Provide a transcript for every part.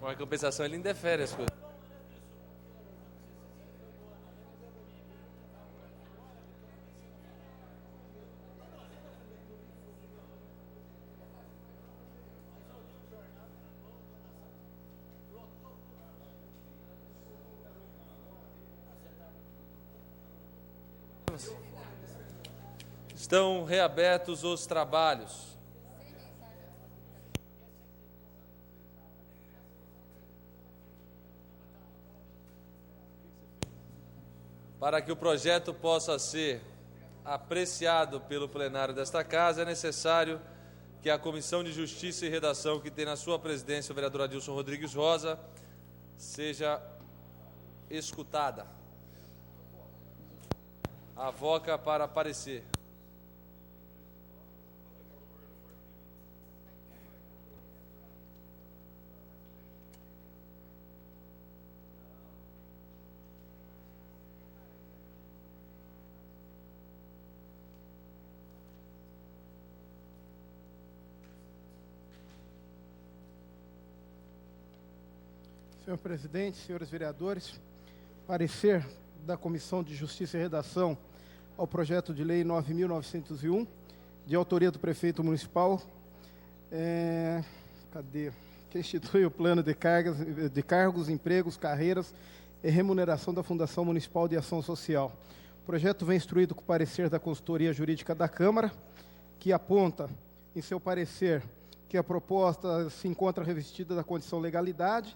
Uma compensação, ele indefere as coisas. Estão reabertos os trabalhos. Para que o projeto possa ser apreciado pelo plenário desta Casa, é necessário que a Comissão de Justiça e Redação, que tem na sua presidência o vereador Adilson Rodrigues Rosa, seja escutada. Avoca para parecer. Senhor presidente, senhores vereadores, parecer da Comissão de Justiça e Redação ao projeto de lei 9.901, de autoria do prefeito municipal, que institui o plano de cargos, empregos, carreiras e remuneração da Fundação Municipal de Ação Social. O projeto vem instruído com o parecer da consultoria jurídica da Câmara, que aponta em seu parecer que a proposta se encontra revestida da condição legalidade,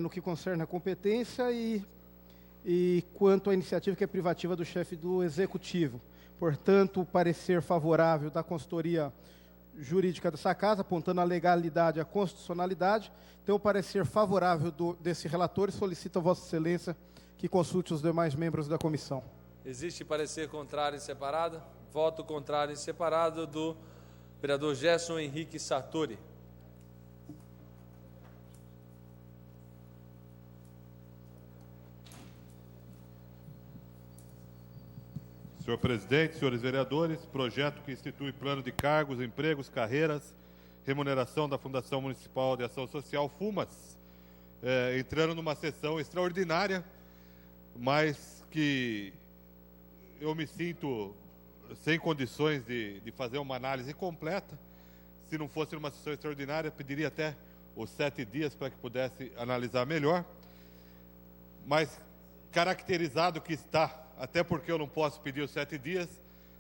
no que concerne a competência e quanto à iniciativa que é privativa do chefe do Executivo. Portanto, o parecer favorável da consultoria jurídica dessa Casa, apontando a legalidade e a constitucionalidade. Então, o parecer favorável desse relator e solicita a Vossa Excelência que consulte os demais membros da comissão. Existe parecer contrário em separado? Voto contrário em separado do vereador Gerson Henrique Sartori. Senhor presidente, senhores vereadores, projeto que institui plano de cargos, empregos, carreiras, remuneração da Fundação Municipal de Ação Social, FUMAS, entrando numa sessão extraordinária, mas que eu me sinto sem condições de fazer uma análise completa. Se não fosse uma sessão extraordinária, pediria até os 7 dias para que pudesse analisar melhor, mas caracterizado que está, até porque eu não posso pedir os 7 dias,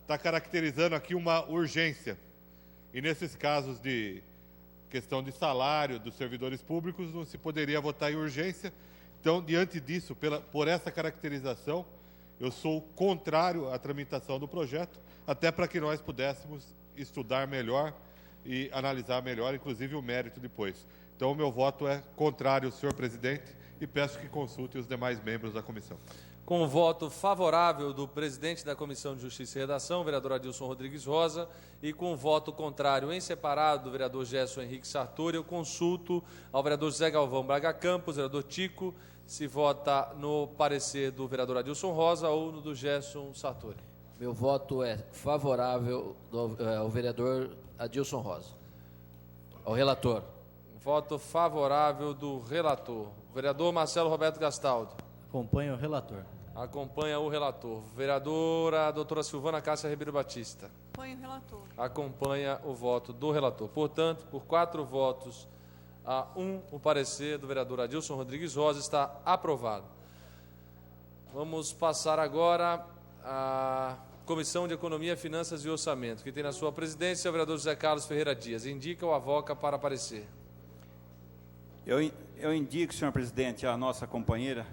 está caracterizando aqui uma urgência. E nesses casos de questão de salário dos servidores públicos, não se poderia votar em urgência. Então, diante disso, por essa caracterização, eu sou contrário à tramitação do projeto, até para que nós pudéssemos estudar melhor e analisar melhor, inclusive o mérito depois. Então, o meu voto é contrário, senhor presidente, e peço que consulte os demais membros da comissão. Com o voto favorável do presidente da Comissão de Justiça e Redação, vereador Adilson Rodrigues Rosa, e com o voto contrário em separado do vereador Gerson Henrique Sartori, eu consulto ao vereador José Galvão Braga Campos, vereador Tico, se vota no parecer do vereador Adilson Rosa ou no do Gerson Sartori. Meu voto é favorável ao vereador Adilson Rosa. Ao relator. Voto favorável do relator. Vereador Marcelo Roberto Gastaldo. Acompanha o relator. Acompanha o relator. Vereadora doutora Silvana Cássia Ribeiro Batista. Acompanha o relator. Acompanha o voto do relator. Portanto, por 4 votos a 1, o parecer do vereador Adilson Rodrigues Rosa está aprovado. Vamos passar agora à Comissão de Economia, Finanças e Orçamento, que tem na sua presidência o vereador José Carlos Ferreira Dias. Indica ou avoca para parecer? Eu indico, senhor presidente, a nossa companheira,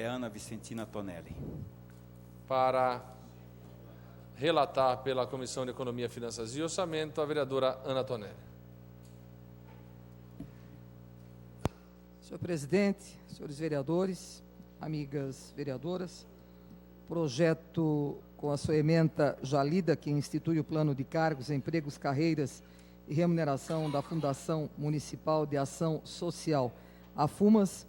Ana Vicentina Tonelli. Para relatar pela Comissão de Economia, Finanças e Orçamento, a vereadora Ana Tonelli. Senhor presidente, senhores vereadores, amigas vereadoras, projeto com a sua ementa já lida, que institui o plano de cargos, empregos, carreiras e remuneração da Fundação Municipal de Ação Social, a FUMAS,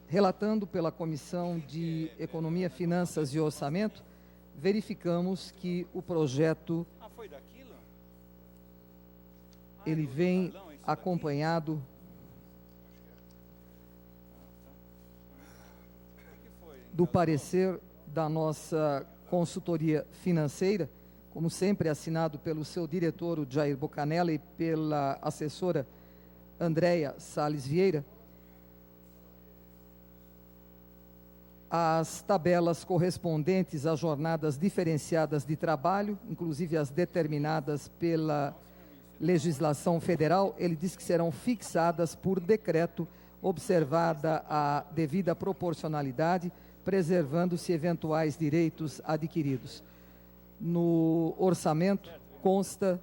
relatando pela Comissão de Economia, Finanças e Orçamento, verificamos que o projeto ele vem acompanhado do parecer da nossa consultoria financeira, como sempre assinado pelo seu diretor, o Jair Bocanella, e pela assessora Andréia Salles Vieira, as tabelas correspondentes às jornadas diferenciadas de trabalho, inclusive as determinadas pela legislação federal, ele diz que serão fixadas por decreto, observada a devida proporcionalidade, preservando-se eventuais direitos adquiridos. No orçamento consta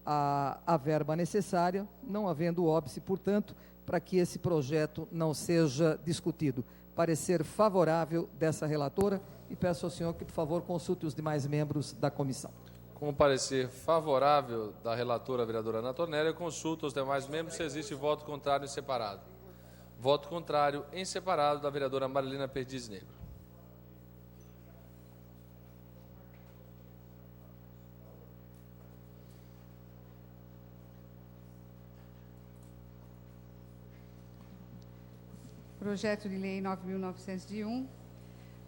a verba necessária, não havendo óbice, portanto, para que esse projeto não seja discutido. Parecer favorável dessa relatora e peço ao senhor que, por favor, consulte os demais membros da comissão. Com o parecer favorável da relatora, a vereadora Ana Antonelli, eu consulto os demais membros se existe voto contrário em separado. Voto contrário em separado da vereadora Marilena Perdiz Negro. Projeto de Lei 9.901.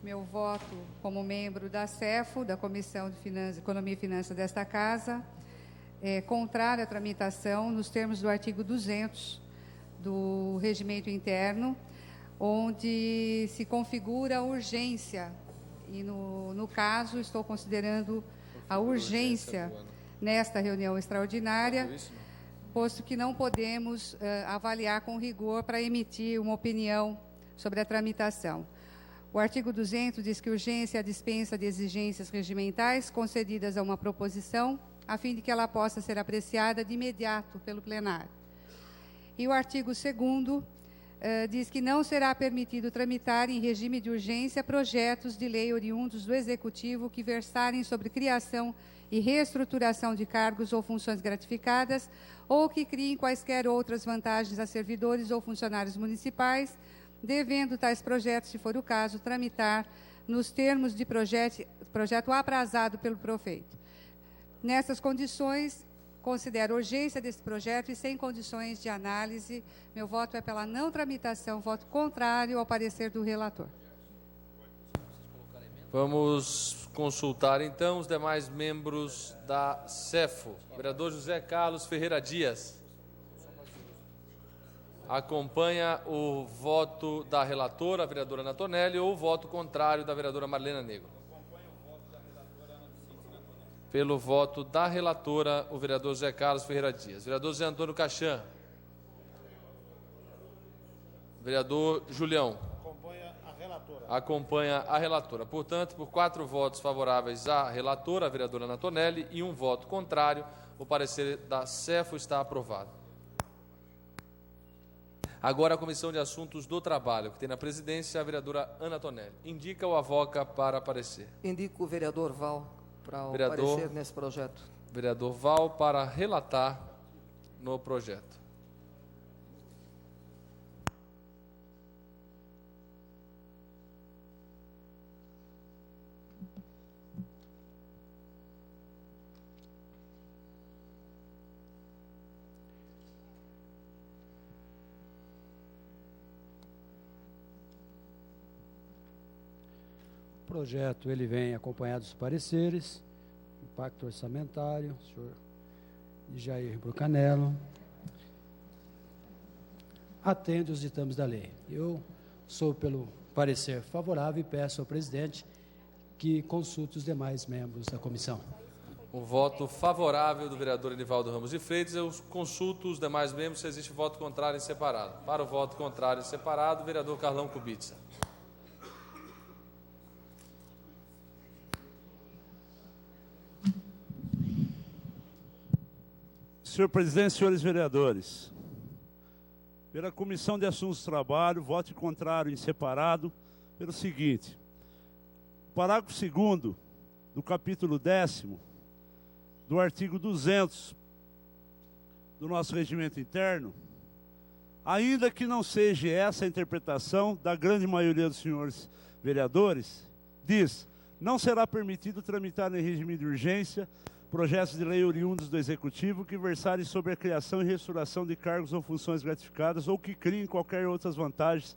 Meu voto como membro da CEFO, da Comissão de Economia e Finanças desta Casa, é contrário à tramitação nos termos do artigo 200 do Regimento Interno, onde se configura a urgência. E, no caso, estou considerando a urgência nesta reunião extraordinária, posto que não podemos avaliar com rigor para emitir uma opinião sobre a tramitação. O artigo 200 diz que urgência é a dispensa de exigências regimentais concedidas a uma proposição, a fim de que ela possa ser apreciada de imediato pelo plenário. E o artigo 2º diz que não será permitido tramitar em regime de urgência projetos de lei oriundos do Executivo que versarem sobre criação e reestruturação de cargos ou funções gratificadas ou que criem quaisquer outras vantagens a servidores ou funcionários municipais, devendo tais projetos, se for o caso, tramitar nos termos de projeto aprazado pelo prefeito. Nessas condições, considero a urgência desse projeto e sem condições de análise, meu voto é pela não tramitação, voto contrário ao parecer do relator. Vamos consultar, então, os demais membros da CEFO. Vereador José Carlos Ferreira Dias. Acompanha o voto da relatora, a vereadora Ana Antonelli, ou o voto contrário da vereadora Marilena Negro? Pelo voto da relatora, o vereador José Carlos Ferreira Dias. Vereador Zé Antônio Caixã. Vereador Julião. Acompanha a relatora. Portanto, por 4 votos favoráveis à relatora, a vereadora Ana Antonelli, e 1 voto contrário, o parecer da CEFO está aprovado. Agora a Comissão de Assuntos do Trabalho, que tem na presidência a vereadora Ana Antonelli. Indica ou avoca para parecer? Indico o vereador Val para o parecer nesse projeto. Vereador Val para relatar no projeto. O projeto ele vem acompanhado dos pareceres, impacto orçamentário, senhor Jair Bocanella, atende os ditames da lei. Eu sou pelo parecer favorável e peço ao presidente que consulte os demais membros da comissão. O voto favorável do vereador Enivaldo Ramos de Freitas, eu consulto os demais membros se existe voto contrário em separado. Para o voto contrário em separado, o vereador Carlão Kubitsa. Senhor presidente, senhores vereadores, pela Comissão de Assuntos do Trabalho, voto contrário em separado, pelo seguinte: parágrafo 2º do capítulo 10º do artigo 200 do nosso regimento interno, ainda que não seja essa a interpretação da grande maioria dos senhores vereadores, diz: não será permitido tramitar em regime de urgência projetos de lei oriundos do Executivo que versarem sobre a criação e restauração de cargos ou funções gratificadas ou que criem qualquer outras vantagens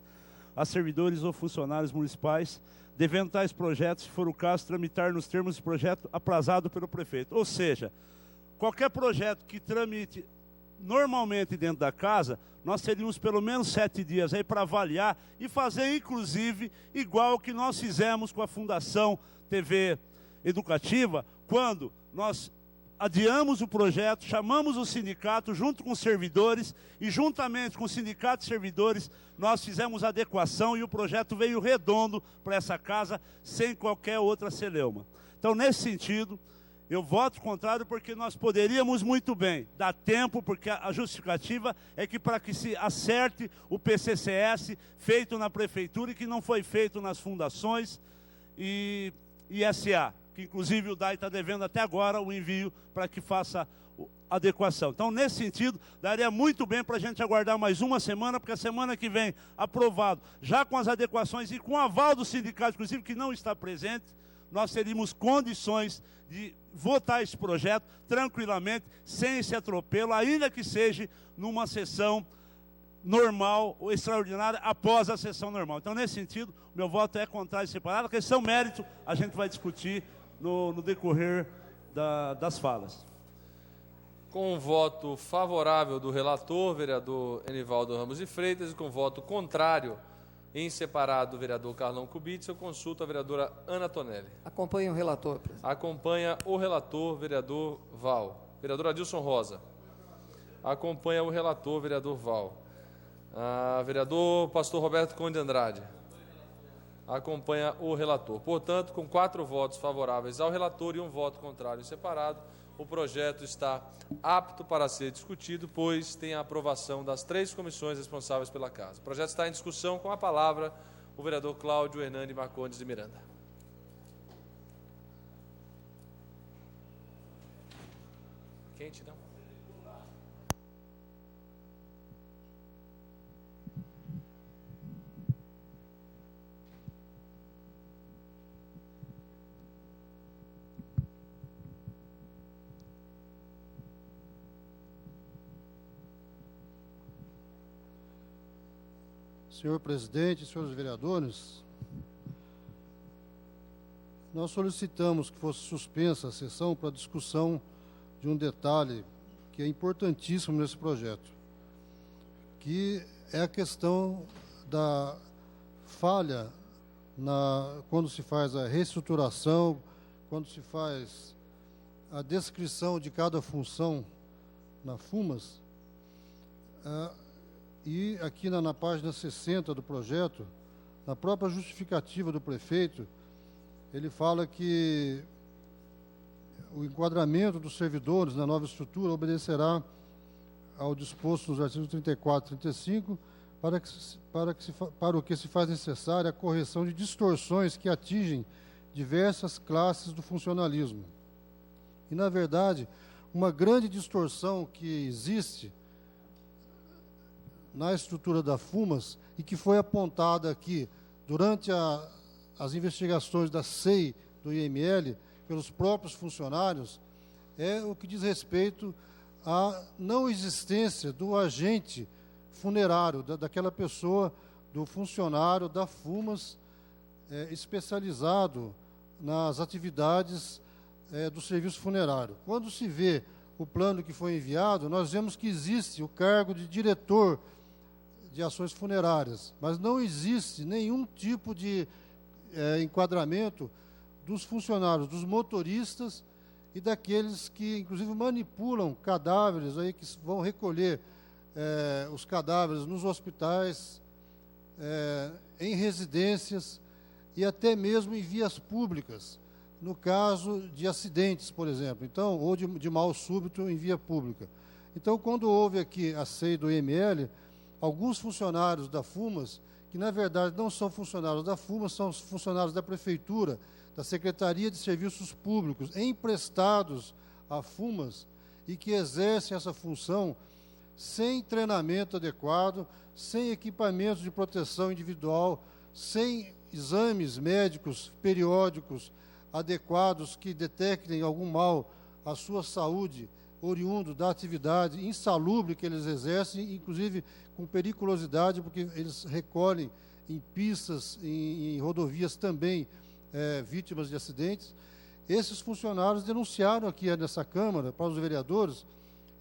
a servidores ou funcionários municipais, devendo tais projetos, se for o caso, tramitar nos termos de projeto aprazado pelo prefeito. Ou seja, qualquer projeto que tramite normalmente dentro da casa, nós teríamos pelo menos 7 dias aí para avaliar e fazer, inclusive, igual o que nós fizemos com a Fundação TV Educativa, quando nós adiamos o projeto, chamamos o sindicato junto com os servidores e juntamente com o sindicato de servidores nós fizemos a adequação e o projeto veio redondo para essa casa sem qualquer outra celeuma. Então, nesse sentido, eu voto contrário porque nós poderíamos muito bem dar tempo, porque a justificativa é que para que se acerte o PCCS feito na prefeitura e que não foi feito nas fundações e SA, que inclusive o DAI está devendo até agora o envio para que faça a adequação. Então, nesse sentido, daria muito bem para a gente aguardar mais uma semana, porque a semana que vem, aprovado, já com as adequações e com o aval do sindicato, inclusive, que não está presente, nós teríamos condições de votar esse projeto tranquilamente, sem esse atropelo, ainda que seja numa sessão normal ou extraordinária após a sessão normal. Então, nesse sentido, meu voto é contrário e separado. A questão mérito, a gente vai discutir no decorrer das falas. Com o voto favorável do relator, vereador Enivaldo Ramos de Freitas, e com voto contrário em separado do vereador Carlão Kubitz, eu consulto a vereadora Ana Tonelli. Acompanhe o relator, presidente. Acompanha o relator, vereador Val. Vereador Adilson Rosa. Acompanha o relator, vereador Val. Vereador Pastor Roberto Conde Andrade. Acompanha o relator. Portanto, com 4 votos favoráveis ao relator e um voto contrário em separado, o projeto está apto para ser discutido, pois tem a aprovação das 3 comissões responsáveis pela casa. O projeto está em discussão. Com a palavra, o vereador Cláudio Hernani Marcondes de Miranda. Quente, não? Senhor presidente, senhores vereadores, nós solicitamos que fosse suspensa a sessão para discussão de um detalhe que é importantíssimo nesse projeto, que é a questão da falha quando se faz a reestruturação, quando se faz a descrição de cada função na FUMAS. E aqui na página 60 do projeto, na própria justificativa do prefeito, ele fala que o enquadramento dos servidores na nova estrutura obedecerá ao disposto nos artigos 34 e 35, para o que se faz necessária a correção de distorções que atingem diversas classes do funcionalismo. E, na verdade, uma grande distorção que existe na estrutura da FUMAS e que foi apontada aqui durante as investigações da SEI, do IML, pelos próprios funcionários, é o que diz respeito à não existência do agente funerário, daquela pessoa, do funcionário da FUMAS, especializado nas atividades do serviço funerário. Quando se vê o plano que foi enviado, nós vemos que existe o cargo de diretor de ações funerárias, mas não existe nenhum tipo de enquadramento dos funcionários, dos motoristas e daqueles que, inclusive, manipulam cadáveres, aí, que vão recolher os cadáveres nos hospitais, em residências e até mesmo em vias públicas, no caso de acidentes, por exemplo, então, ou de mal súbito em via pública. Então, quando houve aqui a SEI do IML, alguns funcionários da FUMAS, que na verdade não são funcionários da FUMAS, são funcionários da Prefeitura, da Secretaria de Serviços Públicos, emprestados à FUMAS e que exercem essa função sem treinamento adequado, sem equipamentos de proteção individual, sem exames médicos periódicos adequados que detectem algum mal à sua saúde, oriundo da atividade insalubre que eles exercem, inclusive com periculosidade, porque eles recolhem em pistas, em rodovias também vítimas de acidentes. Esses funcionários denunciaram aqui nessa Câmara para os vereadores,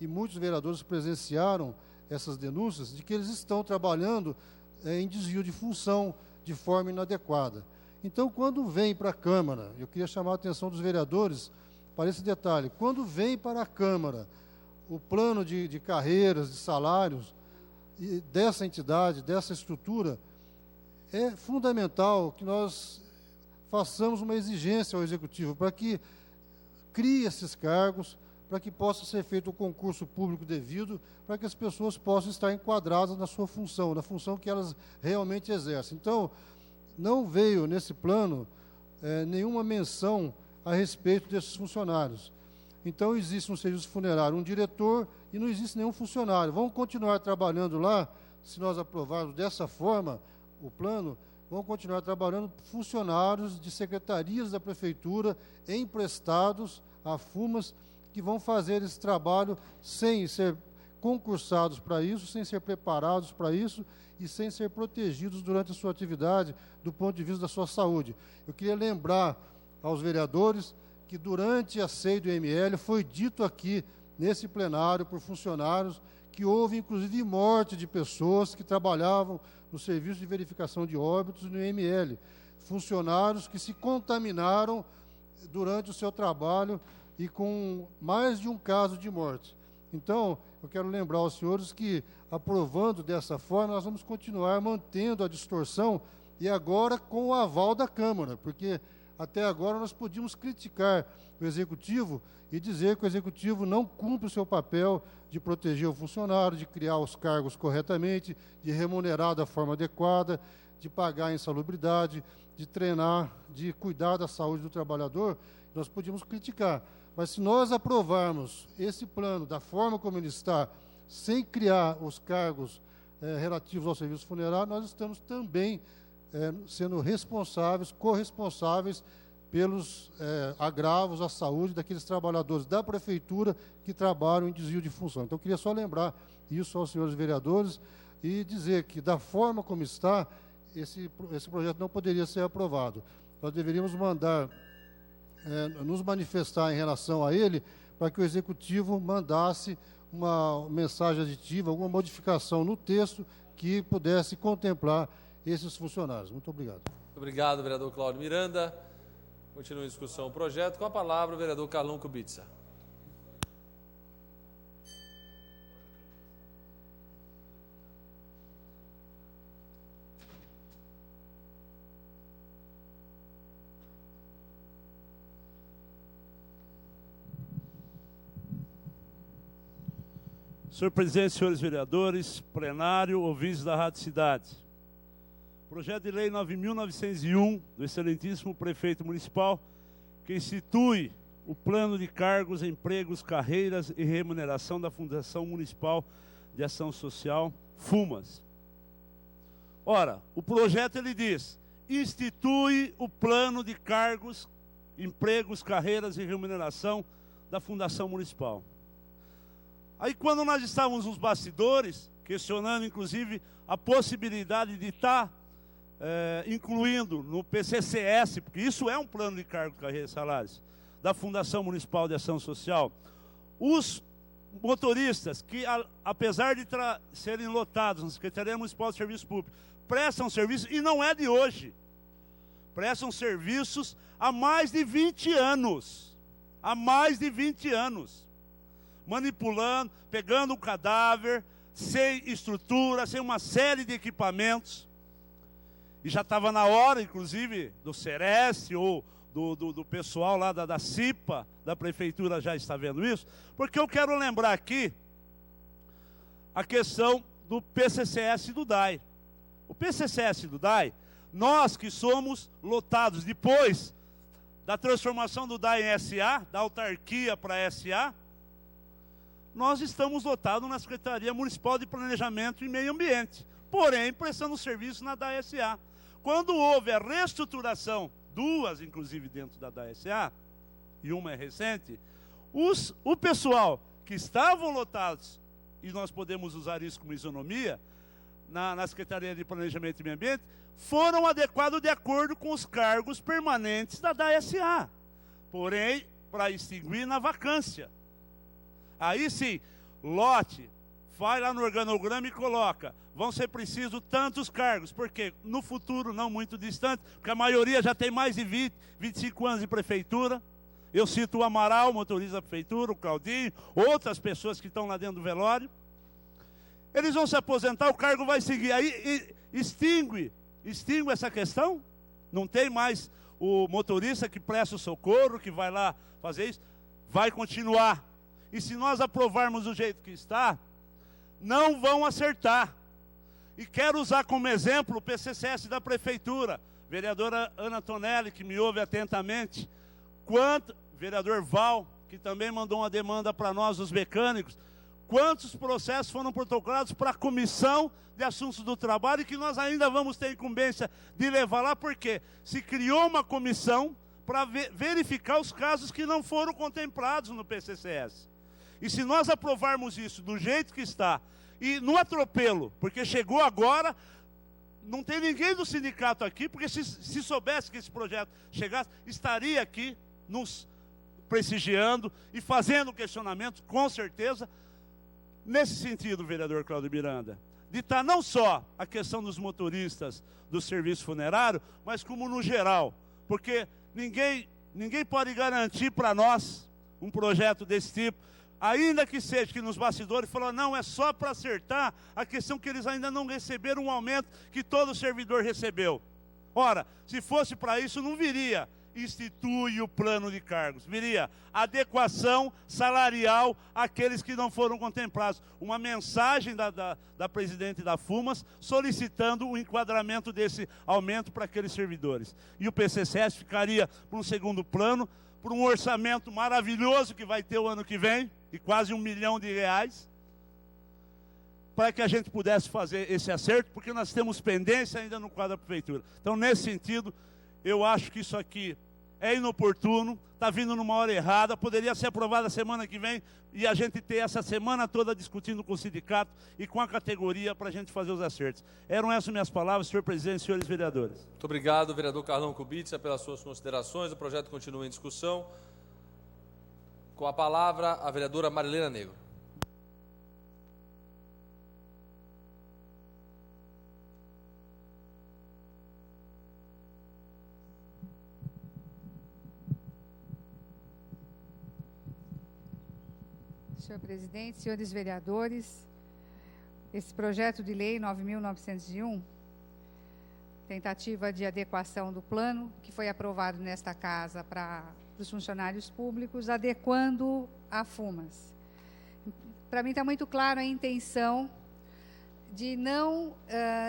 e muitos vereadores presenciaram essas denúncias, de que eles estão trabalhando em desvio de função de forma inadequada. Então, quando vem para a Câmara, eu queria chamar a atenção dos vereadores para esse detalhe, quando vem para a Câmara o plano de carreiras, de salários dessa entidade, dessa estrutura, é fundamental que nós façamos uma exigência ao Executivo para que crie esses cargos, para que possa ser feito o concurso público devido, para que as pessoas possam estar enquadradas na sua função, na função que elas realmente exercem. Então, não veio nesse plano nenhuma menção a respeito desses funcionários. Então, existe um serviço funerário, um diretor, e não existe nenhum funcionário. Vamos continuar trabalhando lá, se nós aprovarmos dessa forma o plano, vão continuar trabalhando funcionários de secretarias da Prefeitura emprestados a FUMAS, que vão fazer esse trabalho sem ser concursados para isso, sem ser preparados para isso e sem ser protegidos durante a sua atividade do ponto de vista da sua saúde. Eu queria lembrar aos vereadores que durante a CEI do IML foi dito aqui nesse plenário por funcionários que houve inclusive morte de pessoas que trabalhavam no serviço de verificação de óbitos no IML, funcionários que se contaminaram durante o seu trabalho e com mais de um caso de morte. Então, eu quero lembrar aos senhores que, aprovando dessa forma, nós vamos continuar mantendo a distorção e agora com o aval da Câmara, porque até agora nós podíamos criticar o Executivo e dizer que o Executivo não cumpre o seu papel de proteger o funcionário, de criar os cargos corretamente, de remunerar da forma adequada, de pagar a insalubridade, de treinar, de cuidar da saúde do trabalhador. Nós podíamos criticar. Mas se nós aprovarmos esse plano da forma como ele está, sem criar os cargos relativos ao serviço funerário, nós estamos também sendo responsáveis, corresponsáveis pelos agravos à saúde daqueles trabalhadores da Prefeitura que trabalham em desvio de função. Então, eu queria só lembrar isso aos senhores vereadores e dizer que, da forma como está, esse projeto não poderia ser aprovado. Nós deveríamos mandar nos manifestar em relação a ele, para que o Executivo mandasse uma mensagem aditiva, alguma modificação no texto que pudesse contemplar esses funcionários. Muito obrigado. Obrigado, vereador Cláudio Miranda. Continua a discussão o projeto. Com a palavra, o vereador Carlão Kubitsa. Senhor presidente, senhores vereadores, plenário, ouvintes da Rádio Cidade. Projeto de lei 9.901, do excelentíssimo prefeito municipal, que institui o plano de cargos, empregos, carreiras e remuneração da Fundação Municipal de Ação Social, FUMAS. Ora, o projeto ele diz, institui o plano de cargos, empregos, carreiras e remuneração da Fundação Municipal. Aí quando nós estávamos nos bastidores, questionando inclusive a possibilidade de estar incluindo no PCCS, porque isso é um plano de cargo, carreira e salários, da Fundação Municipal de Ação Social, os motoristas que, apesar de serem lotados na Secretaria Municipal de Serviço Público, prestam serviço, e não é de hoje, prestam serviços há mais de 20 anos, há mais de 20 anos, manipulando, pegando um cadáver, sem estrutura, sem uma série de equipamentos. E já estava na hora, inclusive, do Sereste ou do pessoal lá da CIPA, da Prefeitura já está vendo isso, porque eu quero lembrar aqui a questão do PCCS e do DAI. O PCCS e do DAI, nós que somos lotados depois da transformação do DAI em SA, da autarquia para SA, nós estamos lotados na Secretaria Municipal de Planejamento e Meio Ambiente, porém prestando serviço na DASA. Quando houve a reestruturação, duas inclusive dentro da DASA, e uma é recente, o pessoal que estavam lotados, e nós podemos usar isso como isonomia, na Secretaria de Planejamento e Meio Ambiente, foram adequados de acordo com os cargos permanentes da DSA, porém, para extinguir na vacância. Aí sim, lote, vai lá no organograma e coloca, vão ser precisos tantos cargos, porque no futuro, não muito distante, porque a maioria já tem mais de 25 anos de prefeitura. Eu cito o Amaral, motorista da prefeitura, o Claudinho, outras pessoas que estão lá dentro do velório. Eles vão se aposentar, o cargo vai seguir. Aí extingue essa questão. Não tem mais o motorista que presta o socorro, que vai lá fazer isso. Vai continuar. E se nós aprovarmos do jeito que está, não vão acertar. E quero usar como exemplo o PCCS da prefeitura. Vereadora Ana Tonelli, que me ouve atentamente. Vereador Val, que também mandou uma demanda para nós, os mecânicos. Quantos processos foram protocolados para a Comissão de Assuntos do Trabalho e que nós ainda vamos ter incumbência de levar lá, porque se criou uma comissão para verificar os casos que não foram contemplados no PCCS. E se nós aprovarmos isso do jeito que está, e no atropelo, porque chegou agora, não tem ninguém do sindicato aqui, porque se soubesse que esse projeto chegasse, estaria aqui nos prestigiando e fazendo questionamentos, com certeza. Nesse sentido, vereador Cláudio Miranda, de estar não só a questão dos motoristas do serviço funerário, mas como no geral, porque ninguém pode garantir para nós um projeto desse tipo, ainda que seja que nos bastidores falou, não, é só para acertar a questão que eles ainda não receberam um aumento que todo servidor recebeu. Ora, se fosse para isso, não viria institui o plano de cargos, viria adequação salarial àqueles que não foram contemplados. Uma mensagem da presidente da FUMAS solicitando o enquadramento desse aumento para aqueles servidores. E o PCCS ficaria para um segundo plano, por um orçamento maravilhoso que vai ter o ano que vem, de quase R$1 milhão, para que a gente pudesse fazer esse acerto, porque nós temos pendência ainda no quadro da prefeitura. Então, nesse sentido, eu acho que isso aqui é inoportuno, está vindo numa hora errada, poderia ser aprovado a semana que vem e a gente ter essa semana toda discutindo com o sindicato e com a categoria para a gente fazer os acertos. Eram essas minhas palavras, senhor presidente e senhores vereadores. Muito obrigado, vereador Carlão Kubitsa, pelas suas considerações. O projeto continua em discussão. Com a palavra, a vereadora Marilena Negro. Senhor presidente, senhores vereadores, esse projeto de lei 9.901, tentativa de adequação do plano, que foi aprovado nesta casa para os funcionários públicos, adequando a FUMAS. Para mim está muito claro a intenção de não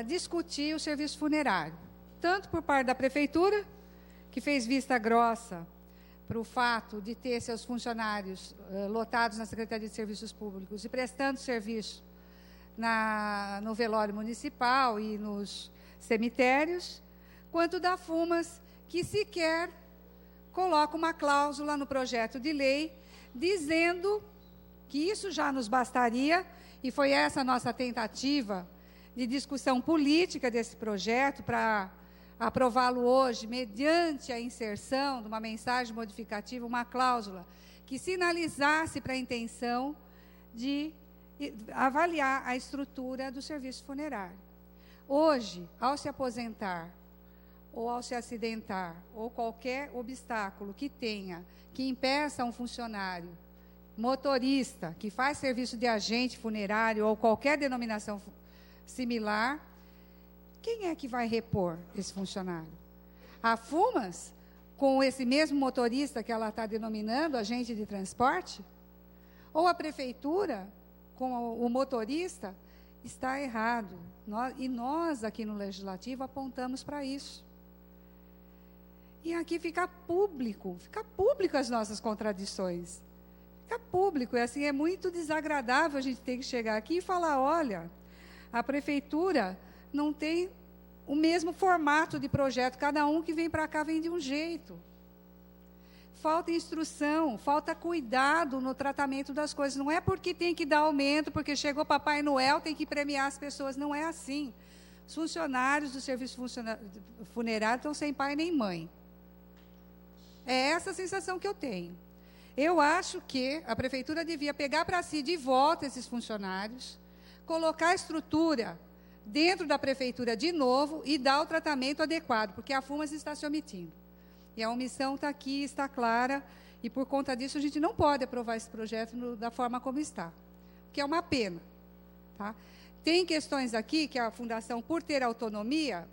discutir o serviço funerário, tanto por parte da prefeitura, que fez vista grossa para o fato de ter seus funcionários lotados na Secretaria de Serviços Públicos e prestando serviço no velório municipal e nos cemitérios, quanto da FUMAS, que sequer coloca uma cláusula no projeto de lei dizendo que isso já nos bastaria, e foi essa a nossa tentativa de discussão política desse projeto para aprová-lo hoje, mediante a inserção de uma mensagem modificativa, uma cláusula que sinalizasse para a intenção de avaliar a estrutura do serviço funerário. Hoje, ao se aposentar, ou ao se acidentar, ou qualquer obstáculo que tenha, que impeça um funcionário, motorista, que faz serviço de agente funerário, ou qualquer denominação similar, quem é que vai repor esse funcionário? A FUMAS, com esse mesmo motorista que ela está denominando agente de transporte? Ou a prefeitura, com o motorista? Está errado. Nós aqui no Legislativo apontamos para isso. E aqui fica público as nossas contradições. Fica público, e assim é muito desagradável a gente ter que chegar aqui e falar, olha, a prefeitura não tem o mesmo formato de projeto, cada um que vem para cá vem de um jeito. falta instrução, falta cuidado no tratamento das coisas. Não é porque tem que dar aumento, porque chegou Papai Noel, tem que premiar as pessoas. Não é assim. Os funcionários do serviço funerário estão sem pai nem mãe. É essa a sensação que eu tenho. Eu acho que a prefeitura devia pegar para si de volta esses funcionários, colocar a estrutura dentro da prefeitura de novo e dar o tratamento adequado, porque a FUMAS está se omitindo. E a omissão está aqui, está clara, e por conta disso a gente não pode aprovar esse projeto da forma como está, que é uma pena. Tá? Tem questões aqui que a Fundação, por ter autonomia,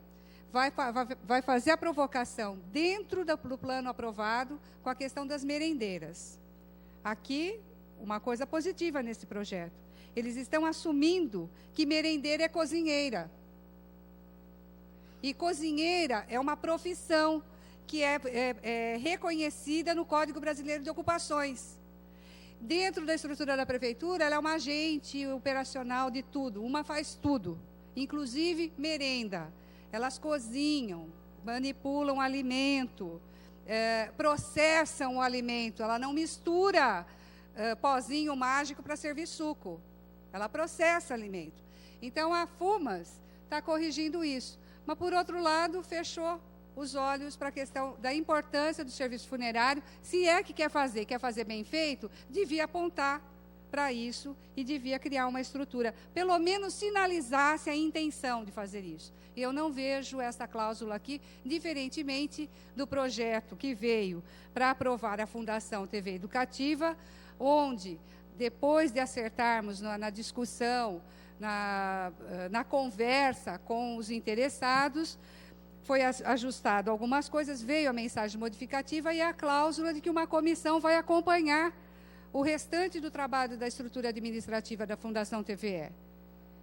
vai fazer a provocação dentro do plano aprovado com a questão das merendeiras. Aqui, uma coisa positiva nesse projeto. Eles estão assumindo que merendeira é cozinheira. E cozinheira é uma profissão que é reconhecida no Código Brasileiro de Ocupações. Dentro da estrutura da prefeitura, ela é uma agente operacional de tudo. Uma faz tudo, inclusive merenda. Elas cozinham, manipulam o alimento, processam o alimento. Ela não mistura pozinho mágico para servir suco. Ela processa alimento. Então, a FUMAS está corrigindo isso. Mas, por outro lado, fechou os olhos para a questão da importância do serviço funerário. Se é que quer fazer bem feito, devia apontar para isso e devia criar uma estrutura. Pelo menos sinalizasse a intenção de fazer isso. Eu não vejo essa cláusula aqui, diferentemente do projeto que veio para aprovar a Fundação TV Educativa, onde, depois de acertarmos na discussão, na conversa com os interessados, foi ajustado algumas coisas, veio a mensagem modificativa e a cláusula de que uma comissão vai acompanhar o restante do trabalho da estrutura administrativa da Fundação TVE.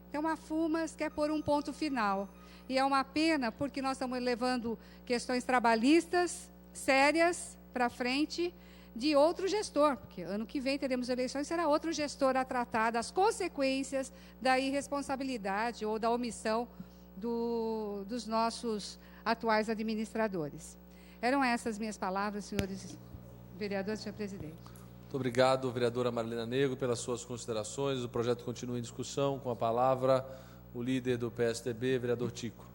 Então, a FUMAS quer pôr um ponto final. E é uma pena, porque nós estamos levando questões trabalhistas sérias para frente de outro gestor, porque ano que vem teremos eleições, será outro gestor a tratar das consequências da irresponsabilidade ou da omissão dos nossos atuais administradores. Eram essas minhas palavras, senhores vereadores, senhor presidente. Muito obrigado, vereadora Marilena Negro, pelas suas considerações. O projeto continua em discussão. Com a palavra, o líder do PSDB, vereador Tico.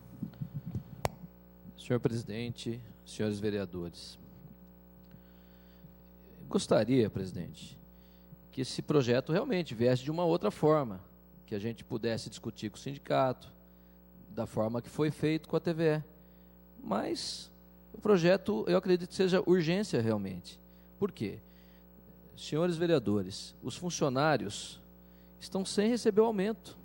Senhor presidente, senhores vereadores, gostaria, presidente, que esse projeto realmente viesse de uma outra forma, que a gente pudesse discutir com o sindicato, da forma que foi feito com a TVE. Mas o projeto, eu acredito que seja urgência realmente. Por quê? Senhores vereadores, os funcionários estão sem receber o aumento.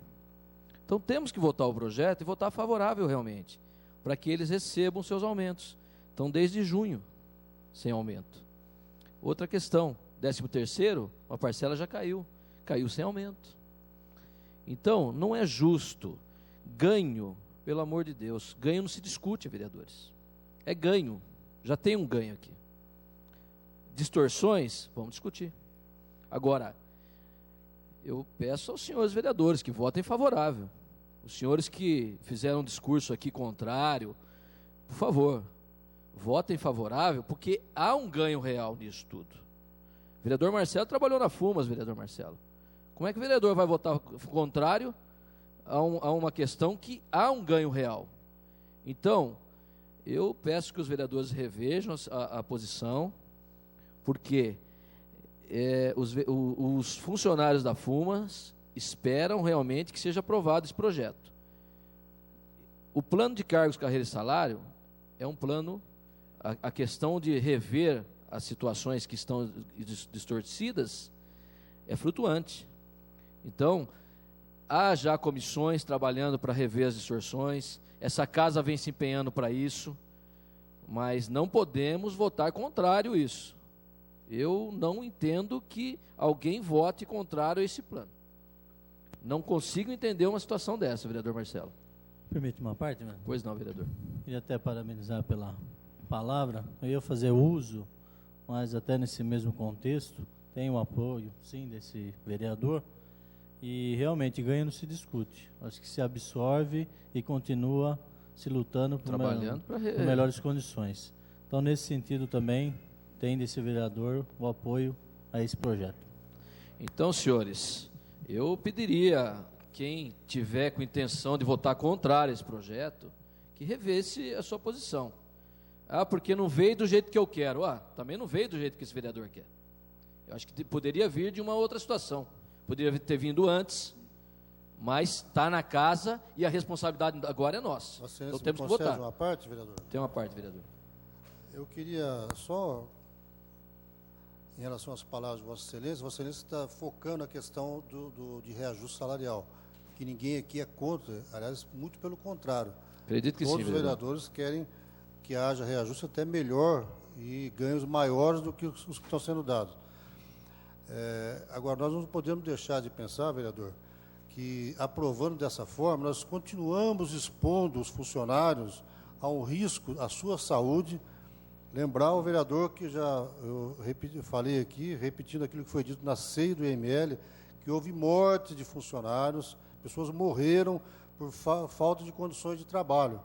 Então temos que votar o projeto e votar favorável realmente, para que eles recebam seus aumentos. Então, desde junho, sem aumento. Outra questão, 13º, uma parcela já caiu sem aumento. Então, não é justo. Ganho, pelo amor de Deus, ganho não se discute, vereadores. É ganho, já tem um ganho aqui. Distorções, vamos discutir. Agora, eu peço aos senhores vereadores que votem favorável. Os senhores que fizeram um discurso aqui contrário, por favor, votem favorável, porque há um ganho real nisso tudo. O vereador Marcelo trabalhou na FUMAS, vereador Marcelo. Como é que o vereador vai votar contrário a uma questão que há um ganho real? Então, eu peço que os vereadores revejam a posição, porque os funcionários da FUMAS esperam realmente que seja aprovado esse projeto. O plano de cargos, carreira e salário é um plano, a questão de rever as situações que estão distorcidas é flutuante. Então, há já comissões trabalhando para rever as distorções, essa casa vem se empenhando para isso, mas não podemos votar contrário a isso. Eu não entendo que alguém vote contrário a esse plano. Não consigo entender uma situação dessa, vereador Marcelo. Permite uma parte, né? Pois não, vereador. Queria até parabenizar pela palavra. Eu ia fazer uso, mas até nesse mesmo contexto, tem o apoio, sim, desse vereador. E realmente ganho não se discute. Acho que se absorve e continua se lutando por melhores condições. Então, nesse sentido também, tem desse vereador o apoio a esse projeto. Então, senhores, eu pediria, quem tiver com intenção de votar contrário a esse projeto, que revesse a sua posição. Porque não veio do jeito que eu quero. Também não veio do jeito que esse vereador quer. Eu acho que poderia vir de uma outra situação. Poderia ter vindo antes, mas está na casa e a responsabilidade agora é nossa. Então temos que votar. Uma parte, vereador? Tem uma parte, vereador. Eu queria só, em relação às palavras de Vossa Excelência está focando a questão de reajuste salarial, que ninguém aqui é contra, aliás, muito pelo contrário. Acredito que Todos sim, os vereadores querem que haja reajuste até melhor e ganhos maiores do que os que estão sendo dados. Agora, nós não podemos deixar de pensar, vereador, que aprovando dessa forma, nós continuamos expondo os funcionários a um risco, à sua saúde. Lembrar o vereador que eu falei aqui, repetindo aquilo que foi dito na CEI do IML, que houve morte de funcionários, pessoas morreram por falta de condições de trabalho,